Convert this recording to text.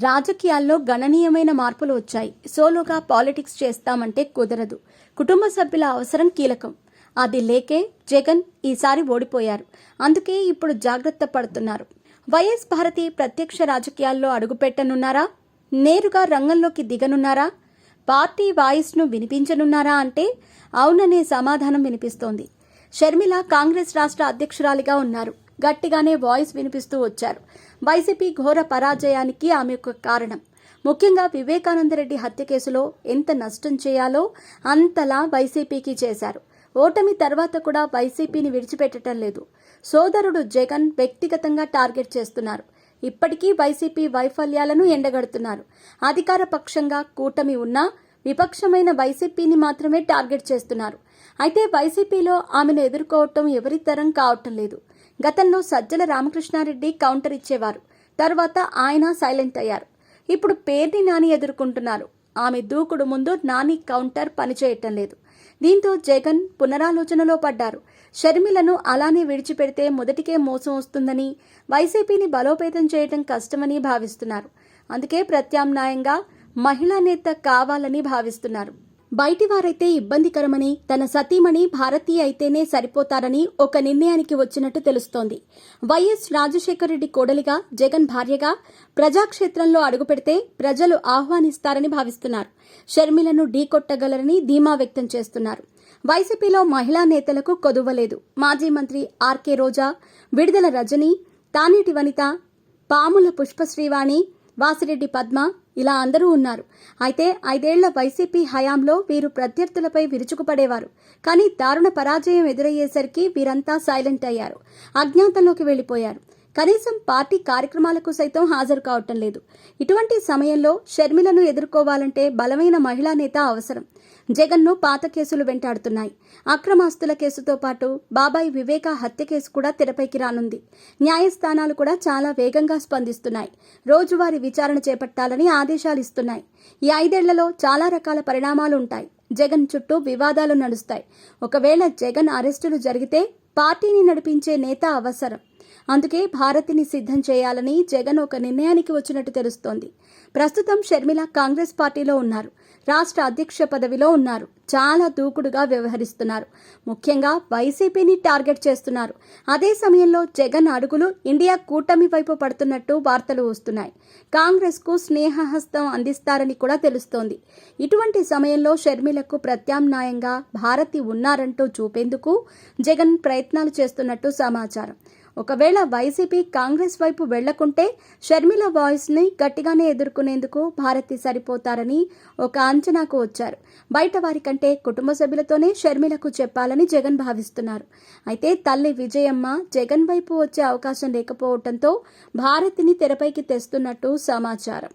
రాజకీయాల్లో గణనీయమైన మార్పులు వచ్చాయి. సోలోగా పాలిటిక్స్ చేస్తామంటే కుదరదు. కుటుంబ సభ్యుల అవసరం కీలకం. అది లేకే జగన్ ఈసారి ఓడిపోయారు. అందుకే ఇప్పుడు జాగ్రత్త పడుతున్నారు. వైఎస్ భారతి ప్రత్యక్ష రాజకీయాల్లో అడుగుపెట్టనున్నారా? నేరుగా రంగంలోకి దిగనున్నారా? పార్టీ వాయిస్ను వినిపించనున్నారా అంటే అవుననే సమాధానం వినిపిస్తోంది. షర్మిల కాంగ్రెస్ రాష్ట్ర అధ్యక్షురాలిగా ఉన్నారు. గట్టిగానే వాయిస్ వినిపిస్తూ వచ్చారు. వైసీపీ ఘోర పరాజయానికి ఆమె ఒక కారణం. ముఖ్యంగా వివేకానందరెడ్డి హత్య కేసులో ఎంత నష్టం చేయాలో అంతలా వైసీపీకి చేశారు. ఓటమి తర్వాత కూడా వైసీపీని విడిచిపెట్టడం లేదు. సోదరుడు జగన్ వ్యక్తిగతంగా టార్గెట్ చేస్తున్నారు. ఇప్పటికీ వైసీపీ వైఫల్యాలను ఎండగడుతున్నారు. అధికార పక్షంగా కూటమి ఉన్నా విపక్షమైన వైసీపీని మాత్రమే టార్గెట్ చేస్తున్నారు. అయితే వైసీపీలో ఆమెను ఎదుర్కోవటం ఎవరి తరం కావటం లేదు. గతంలో సజ్జల రామకృష్ణారెడ్డి కౌంటర్ ఇచ్చేవారు. తర్వాత ఆయన సైలెంట్ అయ్యారు. ఇప్పుడు పేర్ని నాని ఎదుర్కొంటున్నారు. ఆమె దూకుడు ముందు నాని కౌంటర్ పనిచేయటం లేదు. దీంతో జగన్ పునరాలోచనలో పడ్డారు. షర్మిలను అలానే విడిచిపెడితే మొదటికే మోసం వస్తుందని, వైసీపీని బలోపేతం చేయడం కష్టమని భావిస్తున్నారు. అందుకే ప్రత్యామ్నాయంగా మహిళా నేత కావాలని భావిస్తున్నారు. బయటి వారైతే ఇబ్బందికరమని, తన సతీమణి భారతి అయితేనే సరిపోతారని ఒక నిర్ణయానికి వచ్చినట్టు తెలుస్తోంది. వైఎస్ రాజశేఖర రెడ్డి కోడలిగా, జగన్ భార్యగా ప్రజాక్షేత్రంలో అడుగుపెడితే ప్రజలు ఆహ్వానిస్తారని భావిస్తున్నారు. షర్మిలను ఢీకొట్టగలరని ధీమా వ్యక్తం చేస్తున్నారు. వైసీపీలో మహిళా నేతలకు కొదువలేదు. మాజీ మంత్రి ఆర్కే రోజా, విడుదల రజని, తానేటి వనిత, పాముల పుష్పశ్రీవాణి, వాసిరెడ్డి పద్మ ఇలా అందరూ ఉన్నారు. అయితే 5 ఏళ్ల వైసీపీ హయాంలో వీరు ప్రత్యర్థులపై విరుచుకుపడేవారు. కానీ దారుణ పరాజయం ఎదురయ్యేసరికి వీరంతా సైలెంట్ అయ్యారు. అజ్ఞాతంలోకి వెళ్లిపోయారు. కనీసం పార్టీ కార్యక్రమాలకు సైతం హాజరు కావటం లేదు. ఇటువంటి సమయంలో షర్మిలను ఎదుర్కోవాలంటే బలమైన మహిళా నేత అవసరం. జగన్ను పాత కేసులు వెంటాడుతున్నాయి. అక్రమాస్తుల కేసుతో పాటు బాబాయ్ వివేక హత్య కేసు కూడా తెరపైకి రానుంది. న్యాయస్థానాలు కూడా చాలా వేగంగా స్పందిస్తున్నాయి. రోజువారీ విచారణ చేపట్టాలని ఆదేశాలు ఇస్తున్నాయి. ఈ 5 ఏళ్లలో చాలా రకాల పరిణామాలు ఉంటాయి. జగన్ చుట్టూ వివాదాలు నడుస్తాయి. ఒకవేళ జగన్ అరెస్టులు జరిగితే పార్టీని నడిపించే నేత అవసరం. అందుకే భారతిని సిద్ధం చేయాలని జగన్ ఒక నిర్ణయానికి వచ్చినట్టు తెలుస్తోంది. ప్రస్తుతం షర్మిల కాంగ్రెస్ పార్టీలో ఉన్నారు. రాష్ట్ర అధ్యక్ష పదవిలో ఉన్నారు. చాలా దూకుడుగా వ్యవహరిస్తున్నారు. ముఖ్యంగా వైసీపీని టార్గెట్ చేస్తున్నారు. అదే సమయంలో జగన్ అడుగులు ఇండియా కూటమి వైపు పడుతున్నట్టు వార్తలు వస్తున్నాయి. కాంగ్రెస్ కు స్నేహహస్తం అందిస్తారని కూడా తెలుస్తోంది. ఇటువంటి సమయంలో షర్మిలకు ప్రత్యామ్నాయంగా భారతి ఉన్నారంటూ చూపేందుకు జగన్ ప్రయత్నాలు చేస్తున్నట్టు సమాచారం. ఒకవేళ వైసీపీ కాంగ్రెస్ వైపు వెళ్లకుంటే షర్మిల వాయిస్ ని గట్టిగానే ఎదుర్కొనేందుకు భారతి సరిపోతారని ఒక అంచనాకు వచ్చారు. బయట వారి కంటే కుటుంబ సభ్యులతోనే షర్మిలకు చెప్పాలని జగన్ భావిస్తున్నారు. అయితే తల్లి విజయమ్మ జగన్ వైపు వచ్చే అవకాశం లేకపోవడంతో భారతిని తెరపైకి తెస్తున్నట్టు సమాచారం.